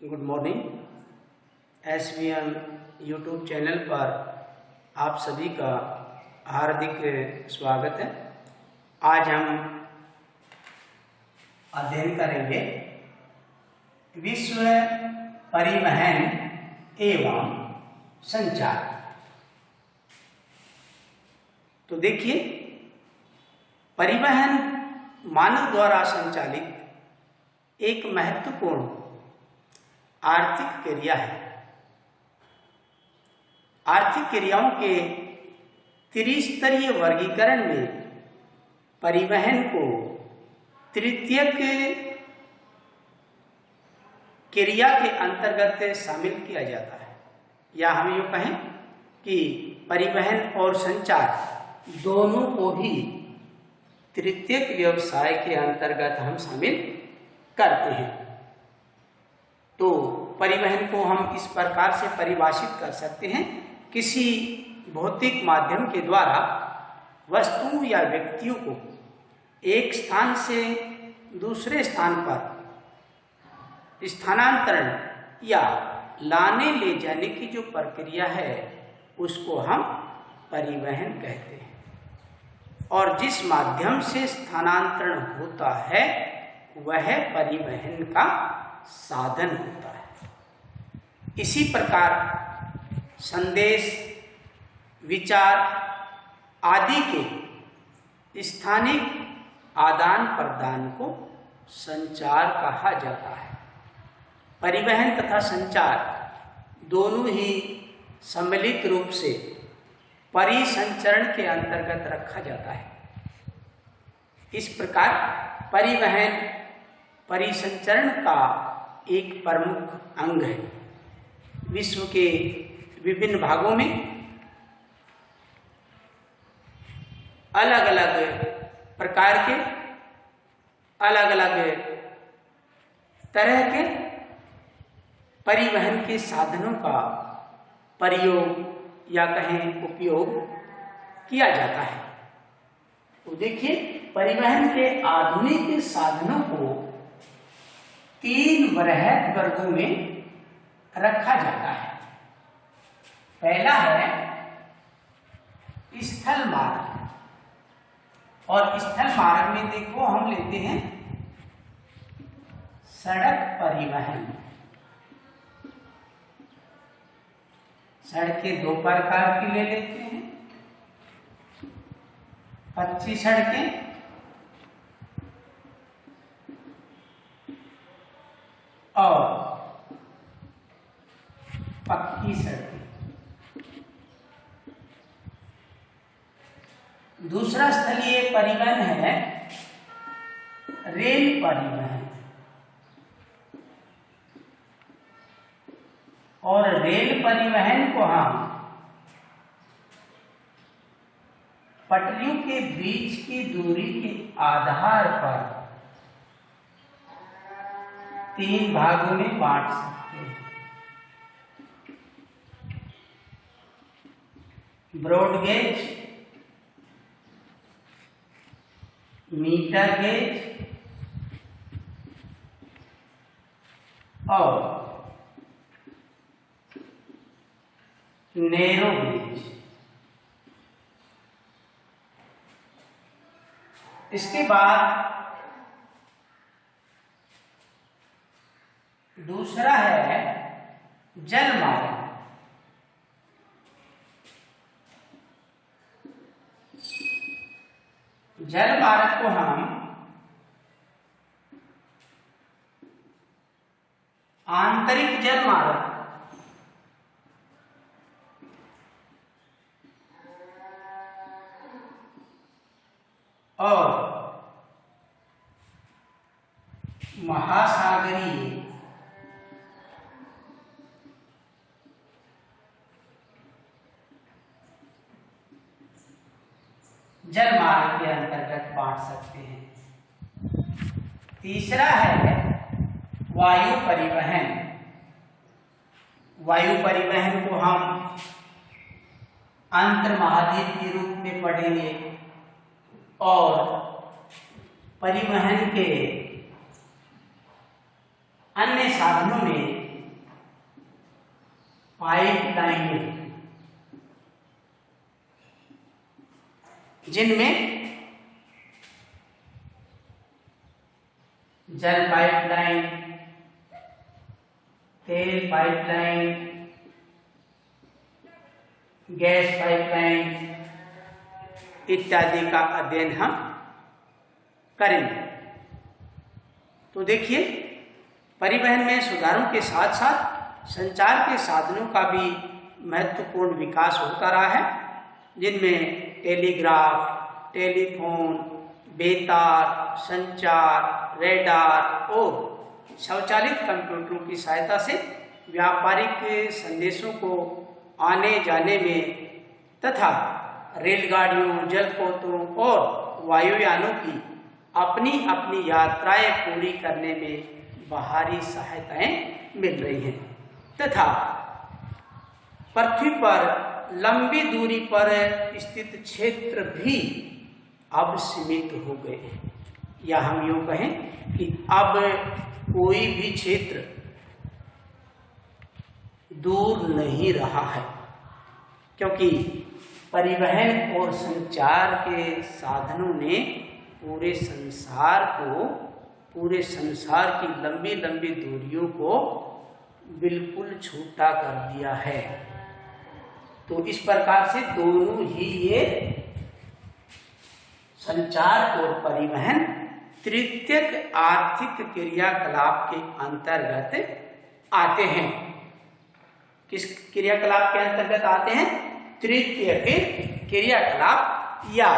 Good morning. SVM YouTube channel पर आप सभी का हार्दिक स्वागत है। आज हम अध्ययन करेंगे विश्व परिवहन एवं संचार। तो देखिए, परिवहन मानव द्वारा संचालित एक महत्वपूर्ण आर्थिक क्रिया है। आर्थिक क्रियाओं के त्रिस्तरीय वर्गीकरण में परिवहन को तृतीयक क्रिया के अंतर्गत शामिल किया जाता है, या हम यूँ कहें कि परिवहन और संचार दोनों को भी तृतीयक व्यवसाय के अंतर्गत हम शामिल करते हैं। तो परिवहन को हम इस प्रकार से परिभाषित कर सकते हैं, किसी भौतिक माध्यम के द्वारा वस्तु या व्यक्तियों को एक स्थान से दूसरे स्थान पर स्थानांतरण या लाने ले जाने की जो प्रक्रिया है उसको हम परिवहन कहते हैं। और जिस माध्यम से स्थानांतरण होता है वह परिवहन का साधन होता है। इसी प्रकार संदेश, विचार आदि के स्थानिक आदान प्रदान को संचार कहा जाता है। परिवहन तथा संचार दोनों ही सम्मिलित रूप से परिसंचरण के अंतर्गत रखा जाता है। इस प्रकार परिवहन परिसंचरण का एक प्रमुख अंग है। विश्व के विभिन्न भागों में अलग अलग प्रकार के अलग अलग तरह के परिवहन के साधनों का प्रयोग या कहें उपयोग किया जाता है। तो देखिए, परिवहन के आधुनिक साधनों को तीन बृहद वर्गों में रखा जाता है। पहला है स्थल मार्ग, और स्थल मार्ग में देखो हम लेते हैं सड़क परिवहन। सड़कें दो प्रकार की ले लेते हैं, कच्ची सड़कें और पक्की सड़कें। दूसरा स्थलीय परिवहन है रेल परिवहन, और रेल परिवहन को हम पटरियों के बीच की दूरी के आधार पर तीन भागों में बांट सकते हैं। ब्रॉड गेज, मीटर गेज और नैरो गेज। इसके बाद दूसरा है जल मार्ग। जल मार्ग को हम आंतरिक जल मार्ग और महासागरीय जल मार्ग के अंतर्गत बांट सकते हैं। तीसरा है वायु परिवहन। वायु परिवहन को हम अंतर महाद्वीप के रूप में पढ़ेंगे और परिवहन के अन्य साधनों में पाइपलाइनें, जिनमें जल पाइपलाइन, तेल पाइपलाइन, गैस पाइपलाइन इत्यादि का अध्ययन हम करेंगे। तो देखिए, परिवहन में सुधारों के साथ साथ संचार के साधनों का भी महत्वपूर्ण विकास होता रहा है, जिनमें टेलीग्राफ, टेलीफोन, बेतार संचार, रेडार और स्वचालित कंप्यूटरों की सहायता से व्यापारिक संदेशों को आने जाने में तथा रेलगाड़ियों, जलपोतों और वायुयानों की अपनी अपनी यात्राएं पूरी करने में बाहरी सहायताएं मिल रही हैं तथा पृथ्वी पर लंबी दूरी पर स्थित क्षेत्र भी अब सीमित हो गए हैं, या हम यूँ कहें कि अब कोई भी क्षेत्र दूर नहीं रहा है, क्योंकि परिवहन और संचार के साधनों ने पूरे संसार की लंबी लंबी दूरियों को बिल्कुल छोटा कर दिया है। तो इस प्रकार से दोनों ही ये संचार और परिवहन तृतीयक आर्थिक क्रियाकलाप के अंतर्गत आते हैं। किस क्रियाकलाप के अंतर्गत आते हैं? तृतीयक क्रियाकलाप या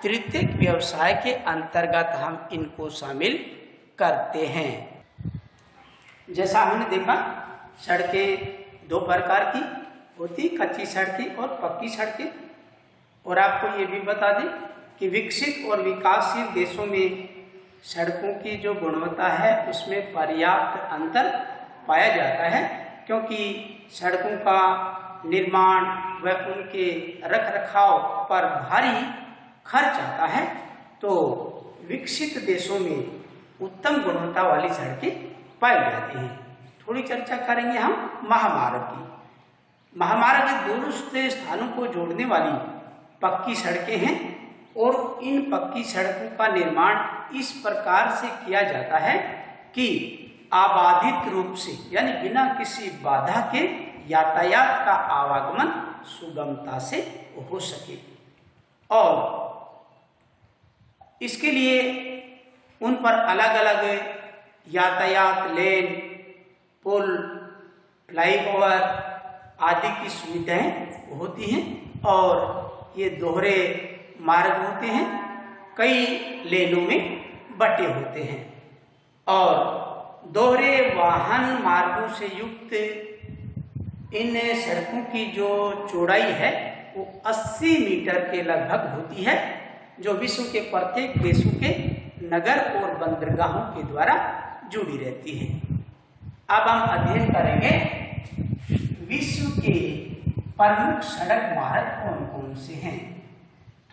तृतीयक व्यवसाय के अंतर्गत हम इनको शामिल करते हैं। जैसा हमने देखा, सड़कें दो प्रकार की होती, कच्ची सड़कें और पक्की सड़कें। और आपको ये भी बता दें कि विकसित और विकासशील देशों में सड़कों की जो गुणवत्ता है उसमें पर्याप्त अंतर पाया जाता है, क्योंकि सड़कों का निर्माण व उनके रखरखाव पर भारी खर्च आता है। तो विकसित देशों में उत्तम गुणवत्ता वाली सड़कें पाई जाती हैं। थोड़ी चर्चा करेंगे हम महामार्ग की। महामार्ग दूरस्थ स्थानों को जोड़ने वाली पक्की सड़कें हैं और इन पक्की सड़कों का निर्माण इस प्रकार से किया जाता है कि आबादित रूप से, यानी बिना किसी बाधा के यातायात का आवागमन सुगमता से हो सके। और इसके लिए उन पर अलग अलग यातायात लेन, पुल, फ्लाईओवर आदि की सुविधाएं होती हैं और ये दोहरे मार्ग होते हैं, कई लेनों में बटे होते हैं। और दोहरे वाहन मार्गों से युक्त इन सड़कों की जो चौड़ाई है वो 80 मीटर के लगभग होती है, जो विश्व के प्रत्येक देशों के नगर और बंदरगाहों के द्वारा जुड़ी रहती है। अब हम अध्ययन करेंगे विश्व के प्रमुख सड़क मार्ग कौन कौन से हैं।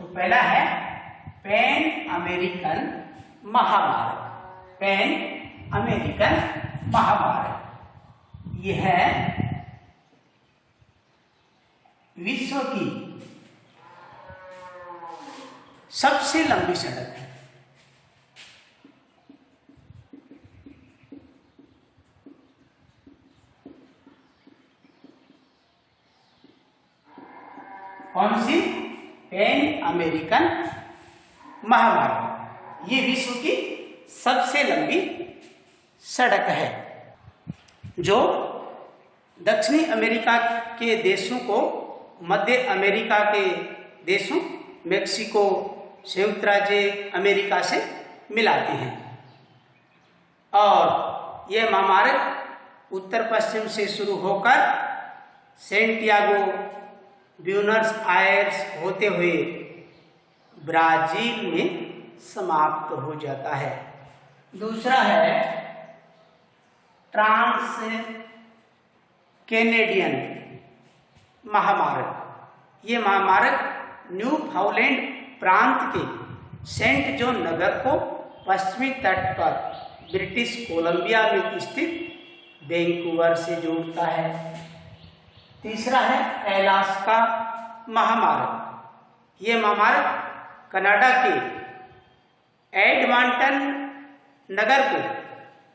तो पहला है पैन अमेरिकन महामार्ग। पैन अमेरिकन महामार्ग यह है विश्व की सबसे लंबी सड़क है। कौन सी? पैन अमेरिकन महामार्ग। ये विश्व की सबसे लंबी सड़क है, जो दक्षिणी अमेरिका के देशों को मध्य अमेरिका के देशों मेक्सिको, संयुक्त राज्य अमेरिका से मिलाती हैं। और यह महामार्ग उत्तर पश्चिम से शुरू होकर सेंटियागो, ब्यूनस आयर्स होते हुए ब्राजील में समाप्त हो जाता है। दूसरा है ट्रांस कैनेडियन महामार्ग। ये महामार्ग न्यूफाउंडलैंड प्रांत के सेंट जॉन नगर को पश्चिमी तट पर ब्रिटिश कोलंबिया में स्थित वैंकूवर से जोड़ता है। तीसरा है अलास्का महामार्ग। ये महामार्ग कनाडा के एडमंटन नगर को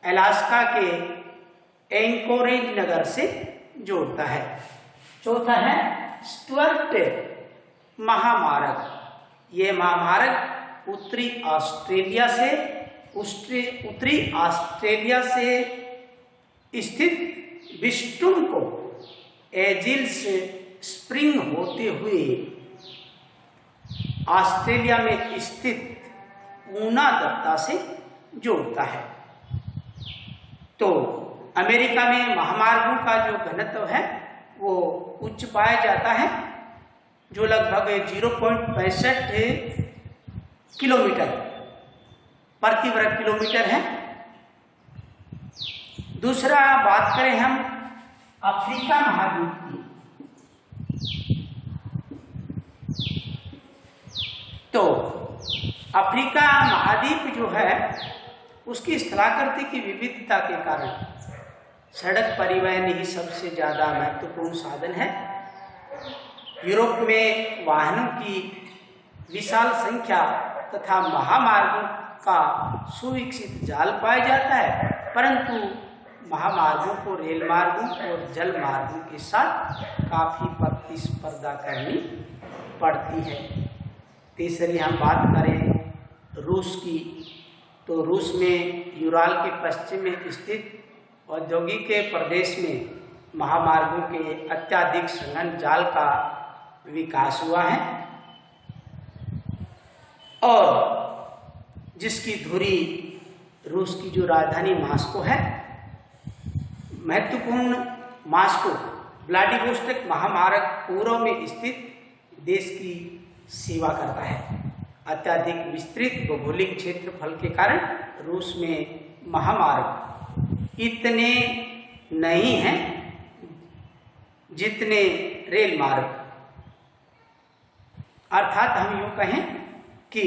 अलास्का के एंकोरेज नगर से जोड़ता है। चौथा है स्टुअर्ट महामार्ग। ये महामार्ग उत्तरी ऑस्ट्रेलिया से स्थित बिस्टुम को एजिल्स स्प्रिंग होते हुए ऑस्ट्रेलिया में स्थित ऊना दत्ता से जोड़ता है। तो अमेरिका में महामार्गों का जो घनत्व है वो उच्च पाया जाता है, जो लगभग 0.65 किलोमीटर प्रति वर्ग किलोमीटर है। दूसरा बात करें हम अफ्रीका महाद्वीप की, तो अफ्रीका महाद्वीप जो है उसकी स्थलाकृति की विविधता के कारण सड़क परिवहन ही सबसे ज़्यादा महत्वपूर्ण साधन है। यूरोप में वाहनों की विशाल संख्या तथा महामार्गों का सुविकसित जाल पाया जाता है, परंतु महामार्गों को रेल मार्गों और जल मार्गों के साथ काफ़ी प्रतिस्पर्धा करनी पड़ती है। तीसरी हम बात करें रूस की, तो रूस में यूराल के पश्चिम में स्थित औद्योगिक प्रदेश में महामार्गों के अत्यधिक संघन जाल का विकास हुआ है और जिसकी धुरी रूस की जो राजधानी मॉस्को है, महत्वपूर्ण मॉस्को व्लादिवोस्टोक महामार्ग पूर्व में स्थित देश की सेवा करता है। अत्यधिक विस्तृत भौगोलिक क्षेत्रफल के कारण रूस में महामार्ग इतने नहीं हैं जितने रेल मार्ग, अर्थात हम यूँ कहें कि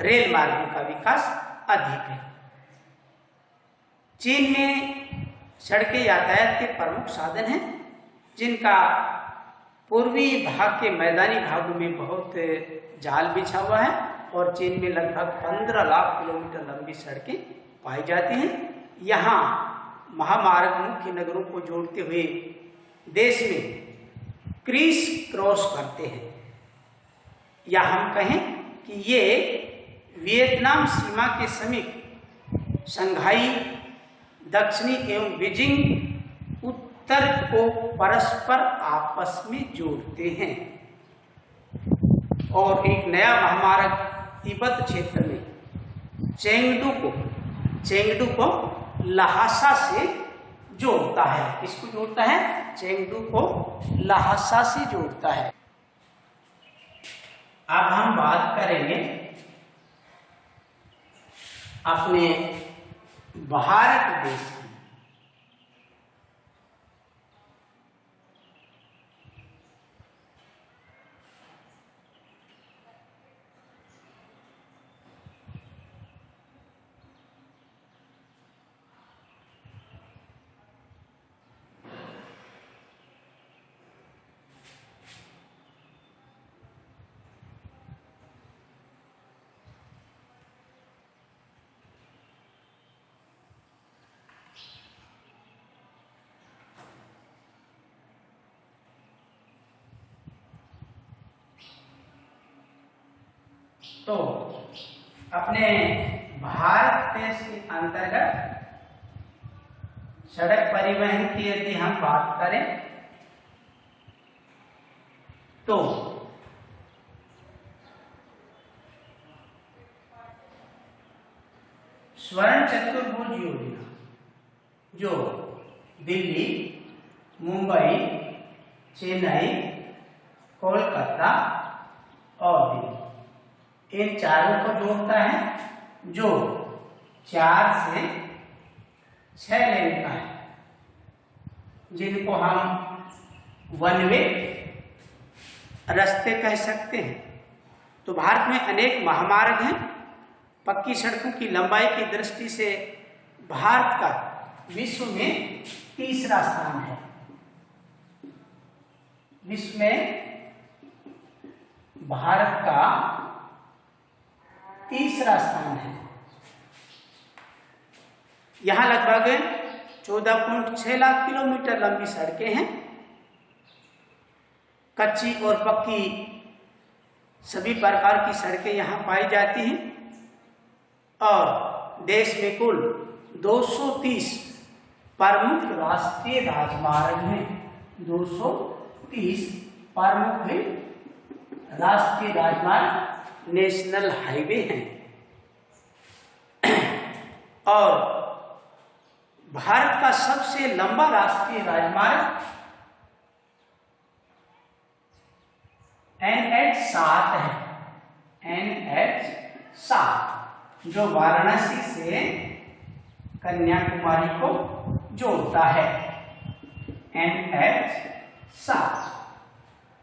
रेल मार्गों का विकास अधिक है। चीन में सड़कें यातायात के प्रमुख साधन हैं, जिनका पूर्वी भाग के मैदानी भागों में बहुत जाल बिछा हुआ है और चीन में लगभग 15 लाख किलोमीटर लंबी सड़कें पाई जाती हैं। यहाँ महामार्ग मुख्य नगरों को जोड़ते हुए देश में क्रीस क्रॉस करते हैं, या हम कहें कि ये वियतनाम सीमा के समीप शंघाई दक्षिणी एवं बीजिंग उत्तर को परस्पर आपस में जोड़ते हैं। और एक नया महामार्ग तिब्बत क्षेत्र में चेंगडू को लहासा से जोड़ता है। किसको जोड़ता है? चेंगडू को लहासा से जोड़ता है। अब हम बात करेंगे अपने भारत देश की। तो अपने भारत देश के अंतर्गत सड़क परिवहन की यदि हम बात करें तो स्वर्ण चतुर्भुज योजना जो दिल्ली, मुंबई, चेन्नई, कोलकाता और दिल्ली इन चारों को जोड़ता है, जो 4 से 6 लेन का है, जिनको हम वन वे रास्ते कह सकते हैं। तो भारत में अनेक महामार्ग हैं। पक्की सड़कों की लंबाई की दृष्टि से भारत का विश्व में तीसरा स्थान है। विश्व में भारत का तीसरा स्थान है। यहां लगभग 14.6 लाख किलोमीटर लंबी सड़कें हैं। कच्ची और पक्की सभी प्रकार की सड़कें यहां पाई जाती हैं और देश में कुल 230 प्रमुख राष्ट्रीय राजमार्ग हैं। 230 प्रमुख राष्ट्रीय राजमार्ग नेशनल हाईवे हैं। और भारत का सबसे लंबा राष्ट्रीय राजमार्ग NH7 है। NH7 जो वाराणसी से कन्याकुमारी को जोड़ता है। NH7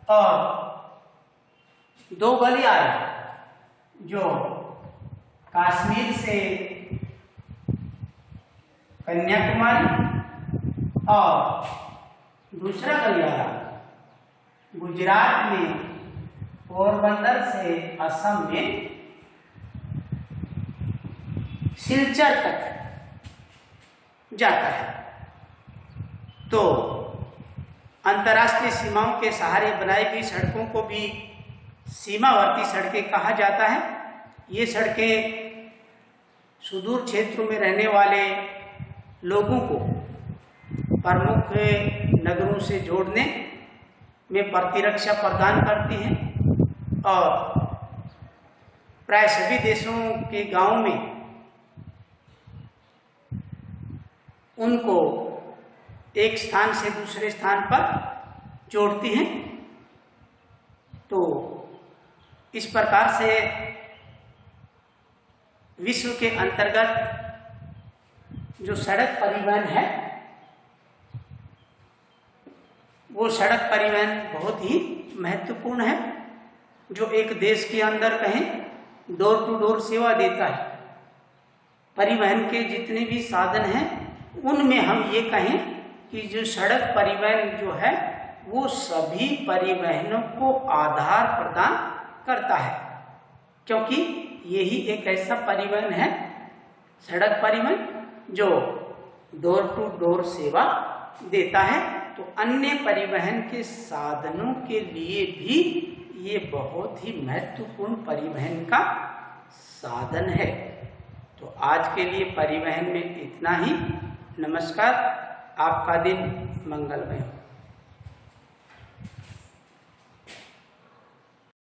और 2 गलियारे जो कश्मीर से कन्याकुमारी और दूसरा गलियारा गुजरात में पोरबंदर से असम में सिलचर तक जाता है। तो अंतर्राष्ट्रीय सीमाओं के सहारे बनाई गई सड़कों को भी सीमावर्ती सड़कें कहा जाता है। ये सड़कें सुदूर क्षेत्रों में रहने वाले लोगों को प्रमुख नगरों से जोड़ने में प्रतिरक्षा प्रदान करती हैं और प्राय सभी देशों के गांवों में उनको एक स्थान से दूसरे स्थान पर जोड़ती हैं। तो इस प्रकार से विश्व के अंतर्गत जो सड़क परिवहन है वो सड़क परिवहन बहुत ही महत्वपूर्ण है, जो एक देश के अंदर कहें डोर टू डोर सेवा देता है। परिवहन के जितने भी साधन हैं उनमें हम ये कहें कि जो सड़क परिवहन जो है वो सभी परिवहनों को आधार प्रदान करता है, क्योंकि यही एक ऐसा परिवहन है सड़क परिवहन जो डोर टू डोर सेवा देता है। तो अन्य परिवहन के साधनों के लिए भी ये बहुत ही महत्वपूर्ण परिवहन का साधन है। तो आज के लिए परिवहन में इतना ही। नमस्कार, आपका दिन मंगलमय हो।